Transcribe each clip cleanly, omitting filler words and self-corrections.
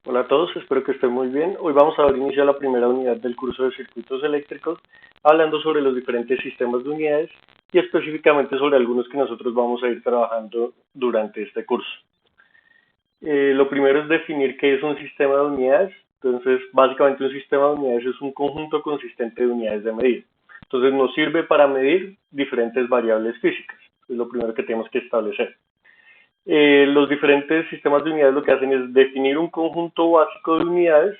Hola a todos, espero que estén muy bien. Hoy vamos a dar inicio a la primera unidad del curso de circuitos eléctricos, hablando sobre los diferentes sistemas de unidades y específicamente sobre algunos que nosotros vamos a ir trabajando durante este curso. Lo primero es definir qué es un sistema de unidades. Entonces, básicamente un sistema de unidades es un conjunto consistente de unidades de medida. Entonces, nos sirve para medir diferentes variables físicas. Es lo primero que tenemos que establecer. Los diferentes sistemas de unidades lo que hacen es definir un conjunto básico de unidades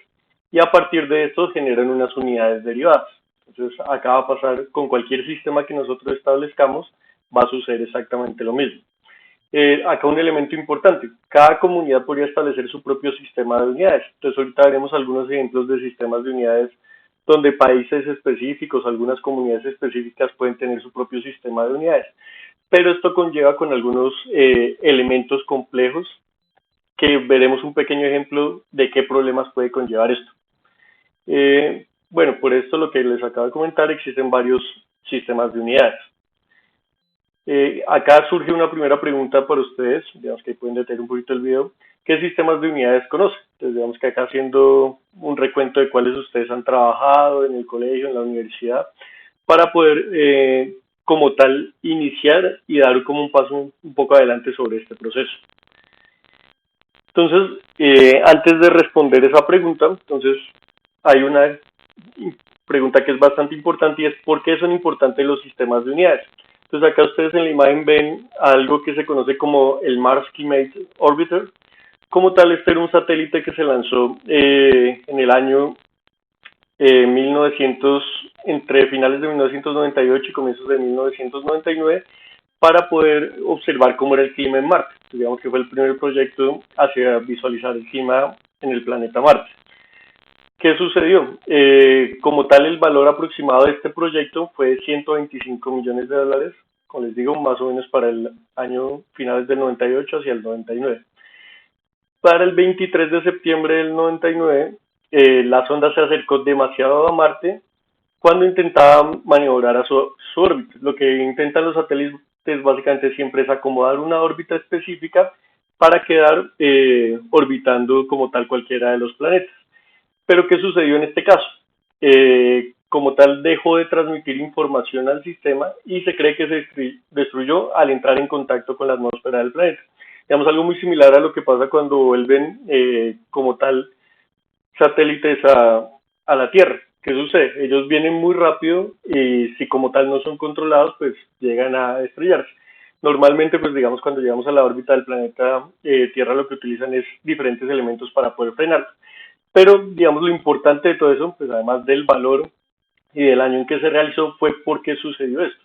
y a partir de esto generan unas unidades derivadas. Entonces, acá va a pasar con cualquier sistema que nosotros establezcamos, va a suceder exactamente lo mismo. Acá un elemento importante, cada comunidad podría establecer su propio sistema de unidades. Entonces, ahorita veremos algunos ejemplos de sistemas de unidades donde países específicos, algunas comunidades específicas pueden tener su propio sistema de unidades, pero esto conlleva con algunos elementos complejos que veremos un pequeño ejemplo de qué problemas puede conllevar esto. Bueno, por esto lo que les acabo de comentar, existen varios sistemas de unidades. Acá surge una primera pregunta para ustedes, digamos que pueden detener un poquito el video. ¿Qué sistemas de unidades conocen? Entonces, digamos que acá haciendo un recuento de cuáles ustedes han trabajado en el colegio, en la universidad, para poder, como tal, iniciar y dar como un paso un poco adelante sobre este proceso. Entonces, antes de responder esa pregunta, entonces hay una pregunta que es bastante importante y es ¿por qué son importantes los sistemas de unidades? Entonces acá ustedes en la imagen ven algo que se conoce como el Mars Climate Orbiter. Como tal, este era un satélite que se lanzó en el año 1900, entre finales de 1998 y comienzos de 1999, para poder observar cómo era el clima en Marte. Entonces, digamos que fue el primer proyecto hacia visualizar el clima en el planeta Marte. ¿Qué sucedió? Como tal, el valor aproximado de este proyecto fue 125 millones de dólares, como les digo, más o menos para el año finales del 98 hacia el 99. Para el 23 de septiembre del 99, la sonda se acercó demasiado a Marte cuando intentaba maniobrar a su órbita. Lo que intentan los satélites básicamente siempre es acomodar una órbita específica para quedar orbitando como tal cualquiera de los planetas. Pero ¿qué sucedió en este caso? Como tal, dejó de transmitir información al sistema y se cree que se destruyó al entrar en contacto con la atmósfera del planeta. Digamos, algo muy similar a lo que pasa cuando vuelven como tal satélites a la Tierra. ¿Qué sucede? Ellos vienen muy rápido y si como tal no son controlados, pues llegan a estrellarse. Normalmente, pues digamos, cuando llegamos a la órbita del planeta Tierra, lo que utilizan es diferentes elementos para poder frenar. Pero, digamos, lo importante de todo eso, pues además del valor y del año en que se realizó, fue por qué sucedió esto.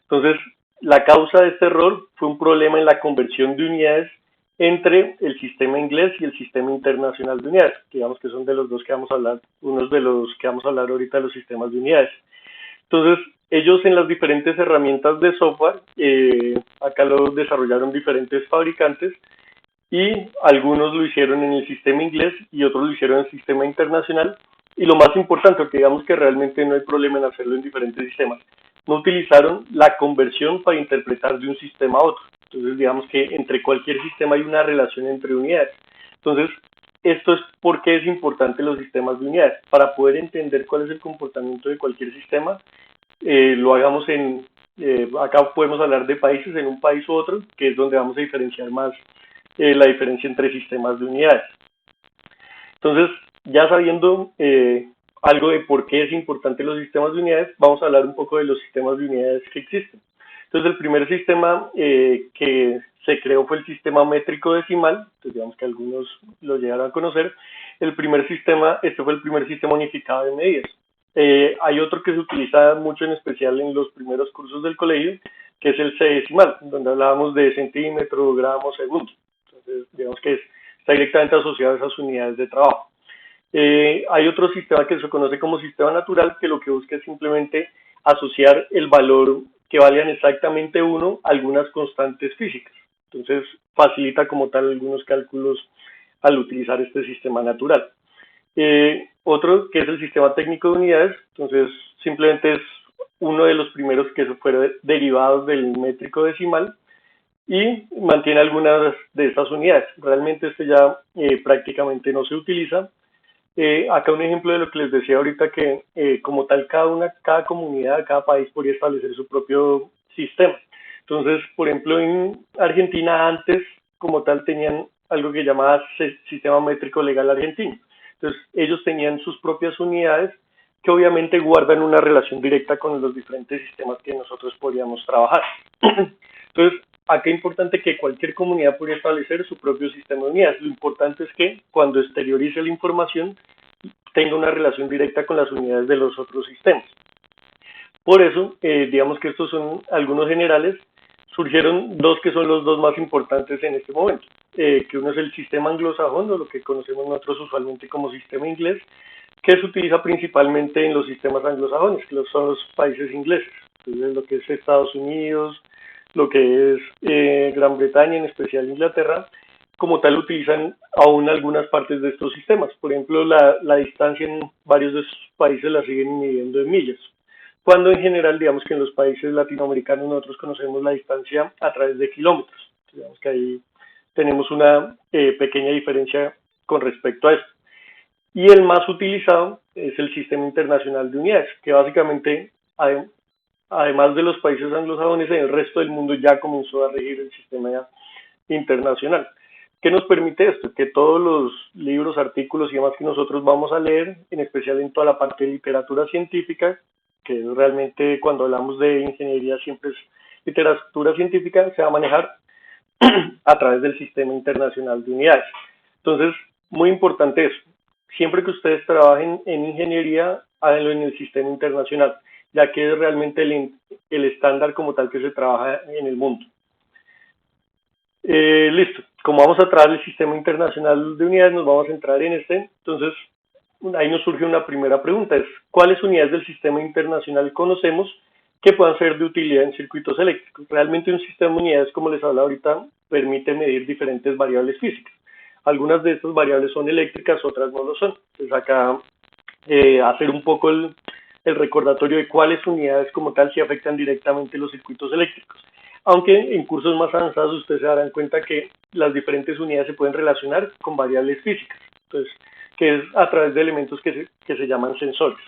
Entonces, la causa de este error fue un problema en la conversión de unidades entre el sistema inglés y el sistema internacional de unidades, que digamos que son de los dos que vamos a hablar, unos de los que vamos a hablar ahorita de los sistemas de unidades. Entonces, ellos en las diferentes herramientas de software, acá lo desarrollaron diferentes fabricantes, y algunos lo hicieron en el sistema inglés y otros lo hicieron en el sistema internacional. Y lo más importante, porque digamos que realmente no hay problema en hacerlo en diferentes sistemas, no utilizaron la conversión para interpretar de un sistema a otro. Entonces, digamos que entre cualquier sistema hay una relación entre unidades. Entonces, esto es porque es importante los sistemas de unidades. Para poder entender cuál es el comportamiento de cualquier sistema, lo hagamos acá podemos hablar de países en un país u otro, que es donde vamos a diferenciar más la diferencia entre sistemas de unidades. Entonces, ya sabiendo algo de por qué es importante los sistemas de unidades, vamos a hablar un poco de los sistemas de unidades que existen. Entonces, el primer sistema que se creó fue el sistema métrico decimal, entonces digamos que algunos lo llegaron a conocer. Este fue el primer sistema unificado de medidas. Hay otro que se utiliza mucho en especial en los primeros cursos del colegio, que es el C-decimal, donde hablábamos de centímetro, gramo, segundo. Entonces, digamos que está directamente asociado a esas unidades de trabajo. Hay otro sistema que se conoce como sistema natural, que lo que busca es simplemente asociar el valor que valgan exactamente uno a algunas constantes físicas. Entonces, facilita como tal algunos cálculos al utilizar este sistema natural. Otro que es el sistema técnico de unidades, entonces simplemente es uno de los primeros que fueron derivados del métrico decimal y mantiene algunas de estas unidades. Realmente este ya prácticamente no se utiliza. Acá un ejemplo de lo que les decía ahorita, que como tal cada comunidad, cada país podría establecer su propio sistema. Entonces, por ejemplo, en Argentina antes como tal tenían algo que llamaba sistema métrico legal argentino. Entonces, ellos tenían sus propias unidades que obviamente guardan una relación directa con los diferentes sistemas que nosotros podríamos trabajar. Entonces, acá es importante que cualquier comunidad podría establecer su propio sistema de unidades. Lo importante es que cuando exteriorice la información tenga una relación directa con las unidades de los otros sistemas. Por eso, digamos que estos son algunos generales. Surgieron dos que son los dos más importantes en este momento, que uno es el sistema anglosajón, o lo que conocemos nosotros usualmente como sistema inglés, que se utiliza principalmente en los sistemas anglosajones, que son los países ingleses. Entonces, lo que es Estados Unidos, lo que es Gran Bretaña, en especial Inglaterra, como tal utilizan aún algunas partes de estos sistemas. Por ejemplo, la distancia en varios de estos países la siguen midiendo en millas, cuando en general, digamos que en los países latinoamericanos nosotros conocemos la distancia a través de kilómetros. Digamos que ahí tenemos una pequeña diferencia con respecto a esto. Y el más utilizado es el Sistema Internacional de Unidades, que básicamente, además de los países anglosajones, en el resto del mundo ya comenzó a regir el sistema internacional. ¿Qué nos permite esto? Que todos los libros, artículos y demás que nosotros vamos a leer, en especial en toda la parte de literatura científica, que realmente cuando hablamos de ingeniería siempre es literatura científica, se va a manejar a través del Sistema Internacional de Unidades. Entonces, muy importante eso. Siempre que ustedes trabajen en ingeniería, háganlo en el Sistema Internacional, ya que es realmente el estándar como tal que se trabaja en el mundo. Listo, como vamos a tratar el Sistema Internacional de Unidades, nos vamos a centrar en este. Entonces, ahí nos surge una primera pregunta, es ¿cuáles unidades del Sistema Internacional conocemos que puedan ser de utilidad en circuitos eléctricos? Realmente un sistema de unidades, como les hablaba ahorita, permite medir diferentes variables físicas. Algunas de estas variables son eléctricas, otras no lo son. Entonces acá hacer un poco el recordatorio de cuáles unidades como tal sí afectan directamente los circuitos eléctricos. Aunque en cursos más avanzados ustedes se darán cuenta que las diferentes unidades se pueden relacionar con variables físicas, entonces, que es a través de elementos que se llaman sensores.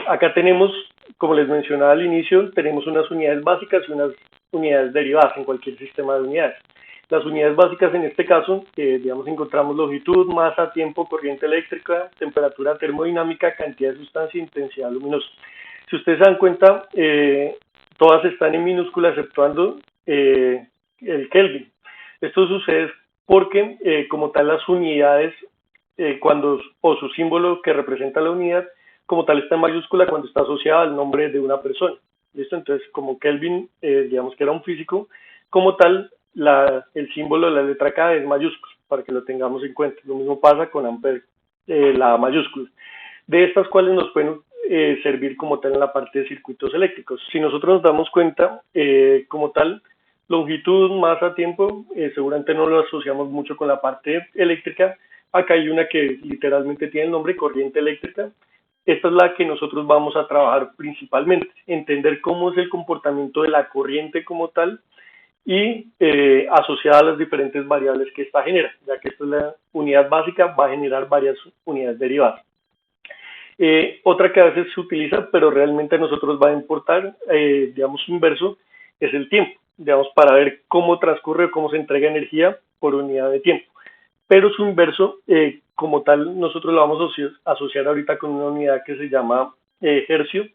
Acá tenemos, como les mencionaba al inicio, tenemos unas unidades básicas y unas unidades derivadas en cualquier sistema de unidades. Las unidades básicas en este caso, digamos, encontramos longitud, masa, tiempo, corriente eléctrica, temperatura termodinámica, cantidad de sustancia, intensidad luminosa. Si ustedes se dan cuenta, todas están en minúscula exceptuando el Kelvin. Esto sucede porque como tal las unidades, o su símbolo que representa la unidad, como tal está en mayúscula cuando está asociada al nombre de una persona. ¿Listo? Entonces, como Kelvin, digamos que era un físico, como tal, el símbolo de la letra K es mayúscula, para que lo tengamos en cuenta. Lo mismo pasa con Ampere, la mayúscula. De estas cuales nos pueden servir como tal en la parte de circuitos eléctricos. Si nosotros nos damos cuenta, como tal, longitud, masa, tiempo, seguramente no lo asociamos mucho con la parte eléctrica. Acá hay una que literalmente tiene el nombre corriente eléctrica. Esta es la que nosotros vamos a trabajar principalmente, entender cómo es el comportamiento de la corriente como tal y asociada a las diferentes variables que esta genera, ya que esta es la unidad básica, va a generar varias unidades derivadas. Otra que a veces se utiliza, pero realmente a nosotros va a importar, digamos, inverso, es el tiempo, digamos, para ver cómo transcurre o cómo se entrega energía por unidad de tiempo. Pero su inverso, como tal, nosotros lo vamos a asociar ahorita con una unidad que se llama hercio,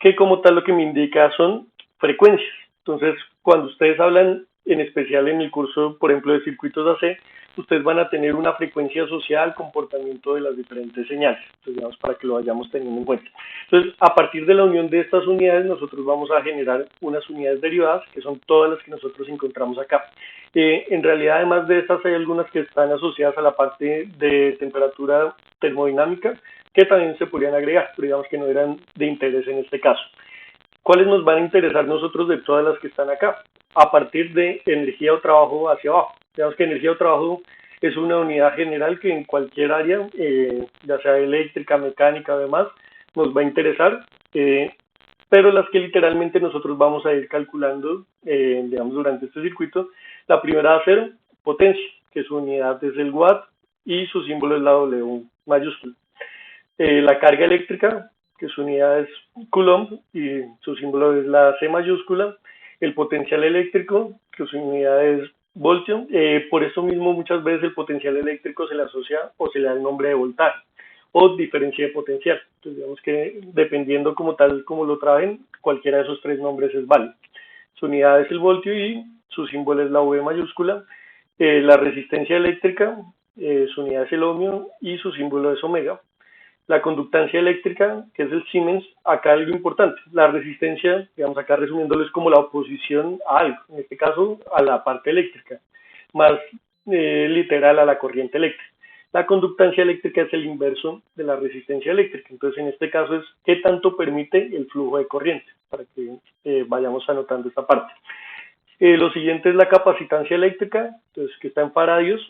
que como tal lo que me indica son frecuencias. Entonces, cuando ustedes hablan, en especial en el curso, por ejemplo, de circuitos AC, ustedes van a tener una frecuencia asociada al comportamiento de las diferentes señales. Entonces, digamos, para que lo vayamos teniendo en cuenta. Entonces, a partir de la unión de estas unidades, nosotros vamos a generar unas unidades derivadas, que son todas las que nosotros encontramos acá. En realidad, además de estas, hay algunas que están asociadas a la parte de temperatura termodinámica, que también se podrían agregar, pero digamos que no eran de interés en este caso. ¿Cuáles nos van a interesar nosotros de todas las que están acá? A partir de energía o trabajo hacia abajo. Digamos que energía o trabajo es una unidad general que en cualquier área, ya sea eléctrica, mecánica, además, nos va a interesar. pero las que literalmente nosotros vamos a ir calculando, digamos, durante este circuito. La primera va a ser potencia, que su unidad es el watt y su símbolo es la W mayúscula. La carga eléctrica, que su unidad es coulomb y su símbolo es la C mayúscula. El potencial eléctrico, que su unidad es voltio. Por eso mismo muchas veces el potencial eléctrico se le asocia o se le da el nombre de voltaje o diferencia de potencial. Entonces digamos que dependiendo como tal como lo traen, cualquiera de esos tres nombres es válido. Su unidad es el voltio y su símbolo es la V mayúscula. La resistencia eléctrica, su unidad es el ohmio y su símbolo es omega. La conductancia eléctrica, que es el Siemens, acá algo importante. La resistencia, digamos acá resumiéndolo, es como la oposición a algo, en este caso a la parte eléctrica, más literal a la corriente eléctrica. La conductancia eléctrica es el inverso de la resistencia eléctrica, entonces en este caso es qué tanto permite el flujo de corriente, para que vayamos anotando esta parte. Lo siguiente es la capacitancia eléctrica, entonces que está en faradios.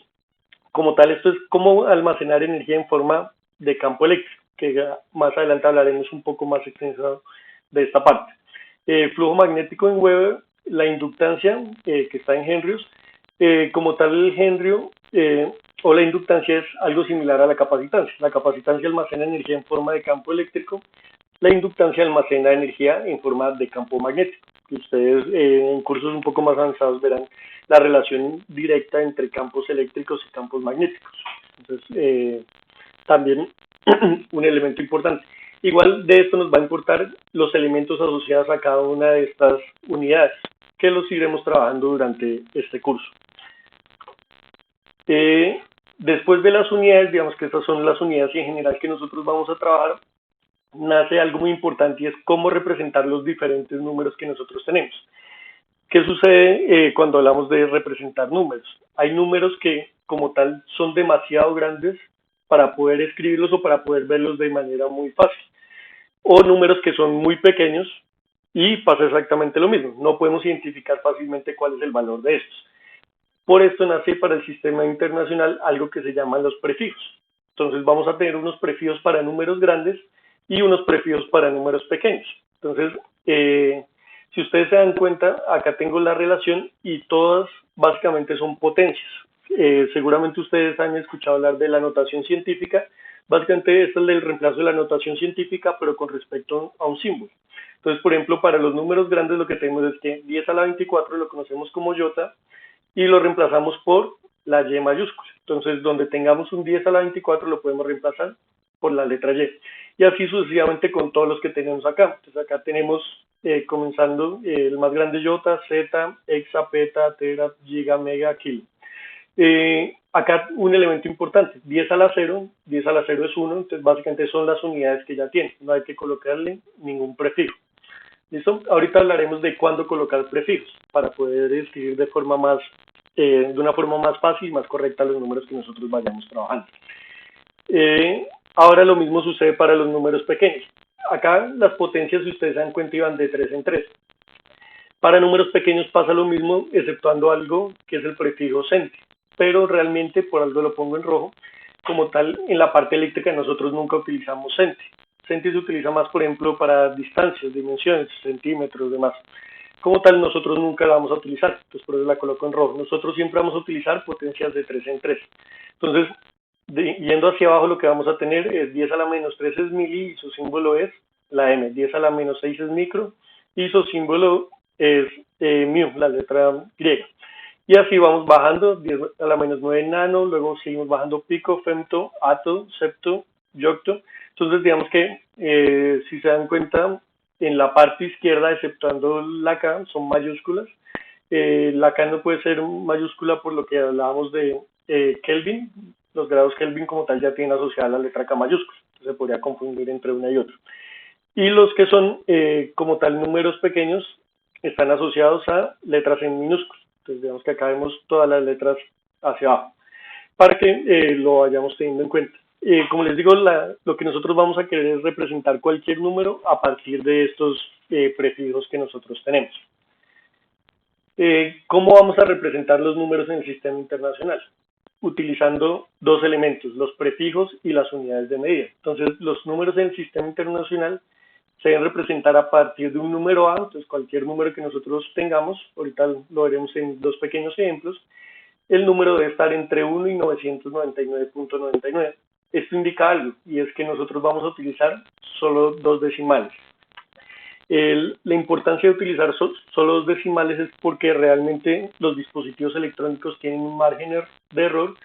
Como tal, esto es cómo almacenar energía en forma de campo eléctrico, que más adelante hablaremos un poco más extenso de esta parte. Flujo magnético en Weber, la inductancia, que está en henrios. Como tal, el henrio o la inductancia es algo similar a la capacitancia. La capacitancia almacena energía en forma de campo eléctrico, la inductancia almacena energía en forma de campo magnético, que ustedes en cursos un poco más avanzados verán la relación directa entre campos eléctricos y campos magnéticos. Entonces, también un elemento importante. Igual de esto nos va a importar los elementos asociados a cada una de estas unidades, que los iremos trabajando durante este curso. Después de las unidades, digamos que estas son las unidades en general que nosotros vamos a trabajar, nace algo muy importante y es cómo representar los diferentes números que nosotros tenemos. ¿Qué sucede cuando hablamos de representar números? Hay números que como tal son demasiado grandes para poder escribirlos o para poder verlos de manera muy fácil. O números que son muy pequeños y pasa exactamente lo mismo. No podemos identificar fácilmente cuál es el valor de estos. Por esto nace para el sistema internacional algo que se llaman los prefijos. Entonces vamos a tener unos prefijos para números grandes y unos prefijos para números pequeños. Entonces, si ustedes se dan cuenta, acá tengo la relación y todas básicamente son potencias. Seguramente ustedes han escuchado hablar de la notación científica. Básicamente esta es el reemplazo de la notación científica, pero con respecto a un símbolo. Entonces, por ejemplo, para los números grandes lo que tenemos es que 10 a la 24 lo conocemos como iota y lo reemplazamos por la Y mayúscula. Entonces, donde tengamos un 10 a la 24 lo podemos reemplazar por la letra Y. Y así sucesivamente con todos los que tenemos acá. Entonces, acá tenemos comenzando el más grande iota, zeta, hexa, peta, tera, giga, mega, kilo. Acá un elemento importante, 10 a la 0, 10 a la 0 es 1, entonces básicamente son las unidades que ya tiene, no hay que colocarle ningún prefijo. ¿Listo? Ahorita hablaremos de cuándo colocar prefijos para poder escribir de una forma más fácil y más correcta los números que nosotros vayamos trabajando. Ahora lo mismo sucede para los números pequeños. Acá las potencias, si ustedes se dan cuenta, iban de 3 en 3. Para números pequeños pasa lo mismo, exceptuando algo que es el prefijo centi. Pero realmente, por algo lo pongo en rojo, como tal, en la parte eléctrica nosotros nunca utilizamos centi. Centi se utiliza más, por ejemplo, para distancias, dimensiones, centímetros, demás. Como tal, nosotros nunca la vamos a utilizar, entonces por eso la coloco en rojo. Nosotros siempre vamos a utilizar potencias de 3 en 3. Entonces, yendo hacia abajo, lo que vamos a tener es 10 a la menos 3 es mili y su símbolo es la M. 10 a la menos 6 es micro y su símbolo es mu, la letra griega. Y así vamos bajando, 10 a la menos 9 nano, luego seguimos bajando pico, femto, ato, septo, yocto. Entonces digamos que si se dan cuenta, en la parte izquierda, exceptuando la K, son mayúsculas. La K no puede ser mayúscula por lo que hablábamos de Kelvin. Los grados Kelvin como tal ya tienen asociada la letra K mayúscula. Entonces se podría confundir entre una y otra. Y los que son como tal números pequeños están asociados a letras en minúsculas. Entonces digamos que acá vemos todas las letras hacia abajo, para que lo vayamos teniendo en cuenta. Como les digo, lo que nosotros vamos a querer es representar cualquier número a partir de estos prefijos que nosotros tenemos. ¿Cómo vamos a representar los números en el sistema internacional? Utilizando dos elementos, los prefijos y las unidades de medida. Entonces, los números en el sistema internacional se deben representar a partir de un número A, entonces cualquier número que nosotros tengamos, ahorita lo veremos en dos pequeños ejemplos, el número debe estar entre 1 y 999.99. Esto indica algo, y es que nosotros vamos a utilizar solo dos decimales. La importancia de utilizar solo dos decimales es porque realmente los dispositivos electrónicos tienen un margen de error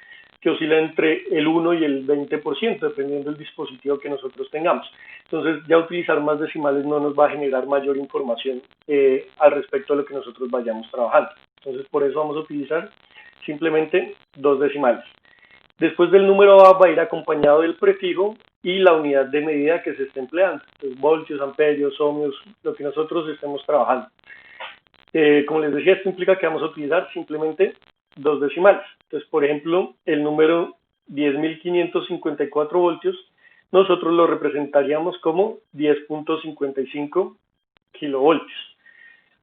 que oscila entre el 1 y el 20%, dependiendo del dispositivo que nosotros tengamos. Entonces, ya utilizar más decimales no nos va a generar mayor información al respecto de lo que nosotros vayamos trabajando. Entonces, por eso vamos a utilizar simplemente dos decimales. Después del número A va a ir acompañado del prefijo y la unidad de medida que se esté empleando, entonces, voltios, amperios, ohmios, lo que nosotros estemos trabajando. Como les decía, esto implica que vamos a utilizar simplemente dos decimales. Entonces, por ejemplo, el número 10.554 voltios, nosotros lo representaríamos como 10.55 kilovoltios.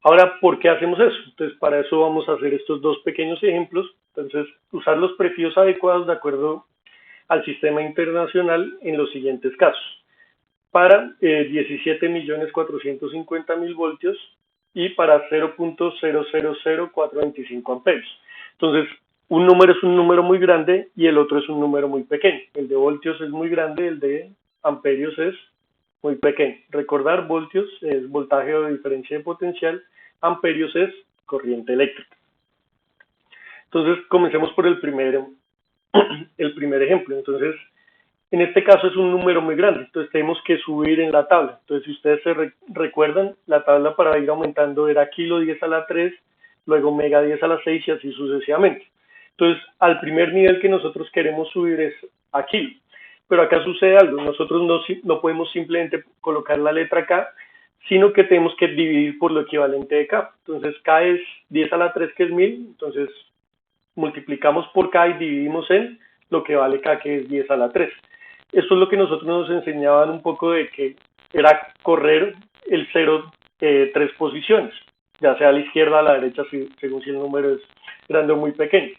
Ahora, ¿por qué hacemos eso? Entonces, para eso vamos a hacer estos dos pequeños ejemplos. Entonces, usar los prefijos adecuados de acuerdo al sistema internacional en los siguientes casos. Para 17.450.000 voltios y para 0.000425 amperios. Entonces, un número es un número muy grande y el otro es un número muy pequeño. El de voltios es muy grande, el de amperios es muy pequeño. Recordar, voltios es voltaje o diferencia de potencial, amperios es corriente eléctrica. Entonces, comencemos por el primer ejemplo. Entonces, en este caso es un número muy grande, entonces tenemos que subir en la tabla. Entonces, si ustedes se recuerdan, la tabla para ir aumentando era kilo 10 a la 3, luego mega 10 a la 6 y así sucesivamente. Entonces, al primer nivel que nosotros queremos subir es a kilo. Pero acá sucede algo, nosotros no podemos simplemente colocar la letra K, sino que tenemos que dividir por lo equivalente de K. Entonces, K es 10 a la 3, que es 1000, entonces multiplicamos por K y dividimos en lo que vale K, que es 10 a la 3. Esto es lo que nosotros nos enseñaban un poco de que era correr el 0 3 posiciones, ya sea a la izquierda o a la derecha, según si el número es grande o muy pequeño.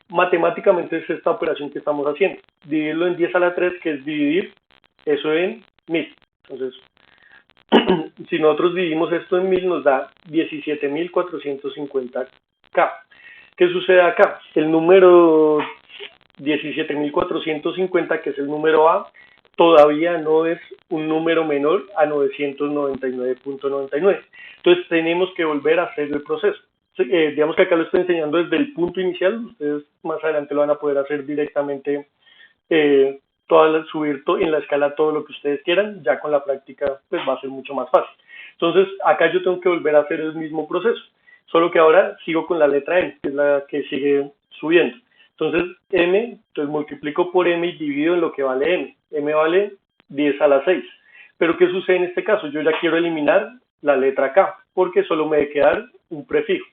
Matemáticamente es esta operación que estamos haciendo. Dividirlo en 10 a la 3, que es dividir eso en 1000. Entonces, si nosotros dividimos esto en 1000, nos da 17.450K. ¿Qué sucede acá? El número 17.450, que es el número A, todavía no es un número menor a 999.99. Entonces tenemos que volver a hacer el proceso. Digamos que acá lo estoy enseñando desde el punto inicial, ustedes más adelante lo van a poder hacer directamente, subir en la escala todo lo que ustedes quieran, ya con la práctica pues va a ser mucho más fácil. Entonces acá yo tengo que volver a hacer el mismo proceso, solo que ahora sigo con la letra M, que es la que sigue subiendo. Entonces, entonces multiplico por M y divido en lo que vale M. M vale 10 a la 6. Pero ¿qué sucede en este caso? Yo ya quiero eliminar la letra K, porque solo me debe quedar un prefijo.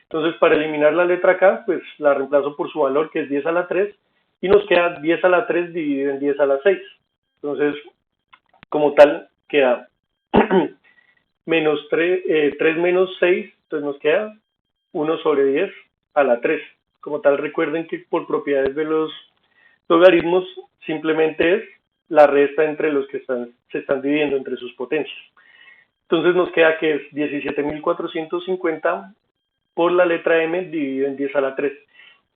Entonces, para eliminar la letra K, pues la reemplazo por su valor, que es 10 a la 3, y nos queda 10 a la 3 dividido en 10 a la 6. Entonces, como tal, queda menos 3 menos 6, entonces nos queda 1 sobre 10 a la 3. Como tal, recuerden que por propiedades de los logaritmos simplemente es la resta entre los que se están dividiendo entre sus potencias. Entonces nos queda que es 17.450 por la letra M dividido en 10 a la 3.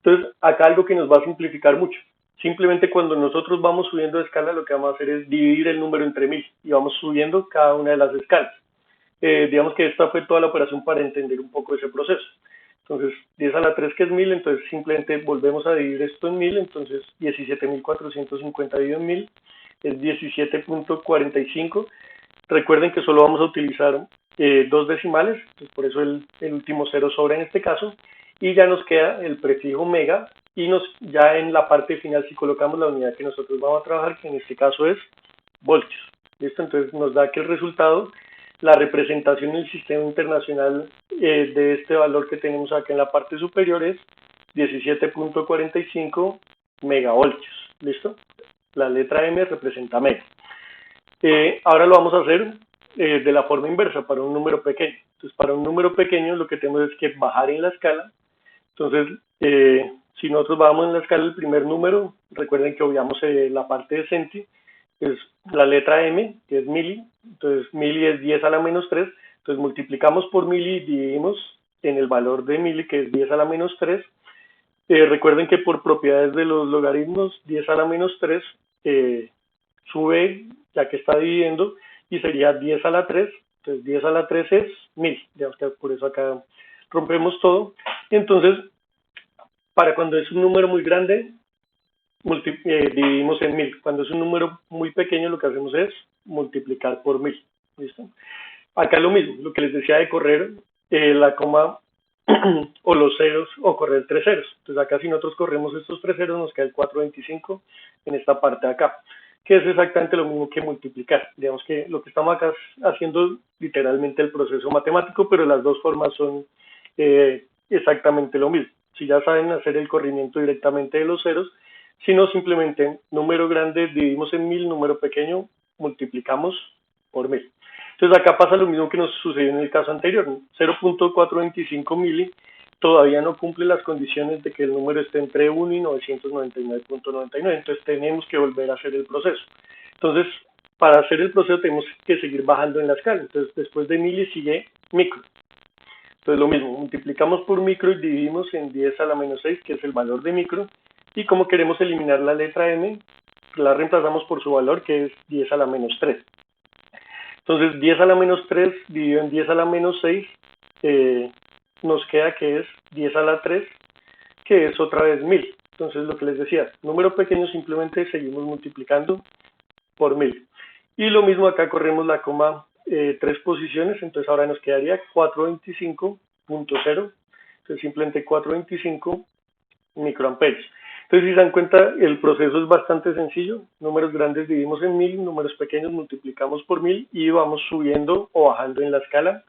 Entonces, acá algo que nos va a simplificar mucho. Simplemente cuando nosotros vamos subiendo de escala, lo que vamos a hacer es dividir el número entre 1000 y vamos subiendo cada una de las escalas. Digamos que esta fue toda la operación para entender un poco ese proceso. Entonces, 10 a la 3, que es 1000, entonces simplemente volvemos a dividir esto en 1000, entonces 17.450 dividido en 1000 es 17.45. Recuerden que solo vamos a utilizar dos decimales, entonces por eso el último cero sobra en este caso, y ya nos queda el prefijo mega, y ya en la parte final si colocamos la unidad que nosotros vamos a trabajar, que en este caso es voltios. ¿Listo? Entonces nos da que el resultado, la representación en el sistema internacional de este valor que tenemos acá en la parte superior es 17.45 megavoltios. ¿Listo? La letra M representa mega. Ahora lo vamos a hacer de la forma inversa para un número pequeño. Entonces, para un número pequeño lo que tenemos es que bajar en la escala. Entonces, si nosotros bajamos en la escala el primer número, recuerden que obviamos la parte de centi, es la letra M, que es mili, entonces mili es 10 a la menos 3, entonces multiplicamos por mili y dividimos en el valor de mili, que es 10 a la menos 3. Recuerden que por propiedades de los logaritmos, 10 a la menos 3 sube, ya que está dividiendo, y sería 10 a la 3, entonces 10 a la 3 es 1000, digamos que por eso acá rompemos todo. Entonces, para cuando es un número muy grande, dividimos en 1000. Cuando es un número muy pequeño, lo que hacemos es multiplicar por 1000. ¿Listo? Acá lo mismo, lo que les decía de correr la coma o los ceros o correr tres ceros. Entonces acá si nosotros corremos estos tres ceros nos queda el 425 en esta parte de acá, que es exactamente lo mismo que multiplicar. Digamos que lo que estamos acá haciendo literalmente el proceso matemático, pero las dos formas son exactamente lo mismo. Si ya saben hacer el corrimiento directamente de los ceros, si no simplemente número grande dividimos en 1000, número pequeño multiplicamos por 1000. Entonces acá pasa lo mismo que nos sucedió en el caso anterior, 0.425 mili todavía no cumple las condiciones de que el número esté entre 1 y 999.99, entonces tenemos que volver a hacer el proceso. Entonces, para hacer el proceso tenemos que seguir bajando en la escala, entonces después de mili sigue micro. Entonces lo mismo, multiplicamos por micro y dividimos en 10 a la menos 6, que es el valor de micro, y como queremos eliminar la letra m, la reemplazamos por su valor, que es 10 a la menos 3. Entonces 10 a la menos 3 dividido en 10 a la menos 6 nos queda que es 10 a la 3, que es otra vez 1000. Entonces lo que les decía, número pequeño simplemente seguimos multiplicando por 1000. Y lo mismo acá corremos la coma 3 posiciones, entonces ahora nos quedaría 425.0, entonces simplemente 425 microamperios. Entonces, si se dan cuenta, el proceso es bastante sencillo. Números grandes dividimos en 1000, números pequeños multiplicamos por 1000 y vamos subiendo o bajando en la escala,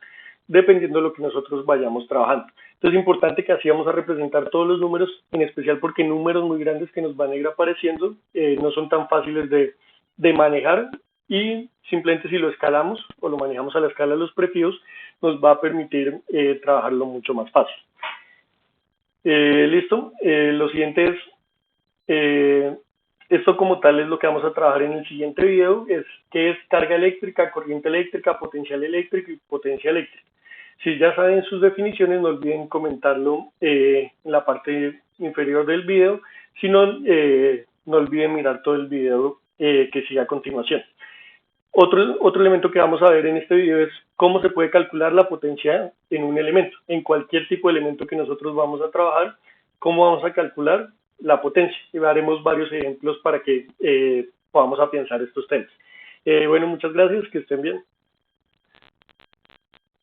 dependiendo de lo que nosotros vayamos trabajando. Entonces, es importante que así vamos a representar todos los números, en especial porque números muy grandes que nos van a ir apareciendo no son tan fáciles de manejar, y simplemente si lo escalamos o lo manejamos a la escala de los prefijos, nos va a permitir trabajarlo mucho más fácil. Listo. Lo siguiente es, esto como tal es lo que vamos a trabajar en el siguiente video, es qué es carga eléctrica, corriente eléctrica, potencial eléctrico y potencia eléctrica. Si ya saben sus definiciones, no olviden comentarlo en la parte inferior del video. Si no, no olviden mirar todo el video que sigue a continuación. Otro elemento que vamos a ver en este video es cómo se puede calcular la potencia en un elemento, en cualquier tipo de elemento que nosotros vamos a trabajar, cómo vamos a calcular la potencia. Y haremos varios ejemplos para que podamos afianzar estos temas. Bueno, muchas gracias, que estén bien.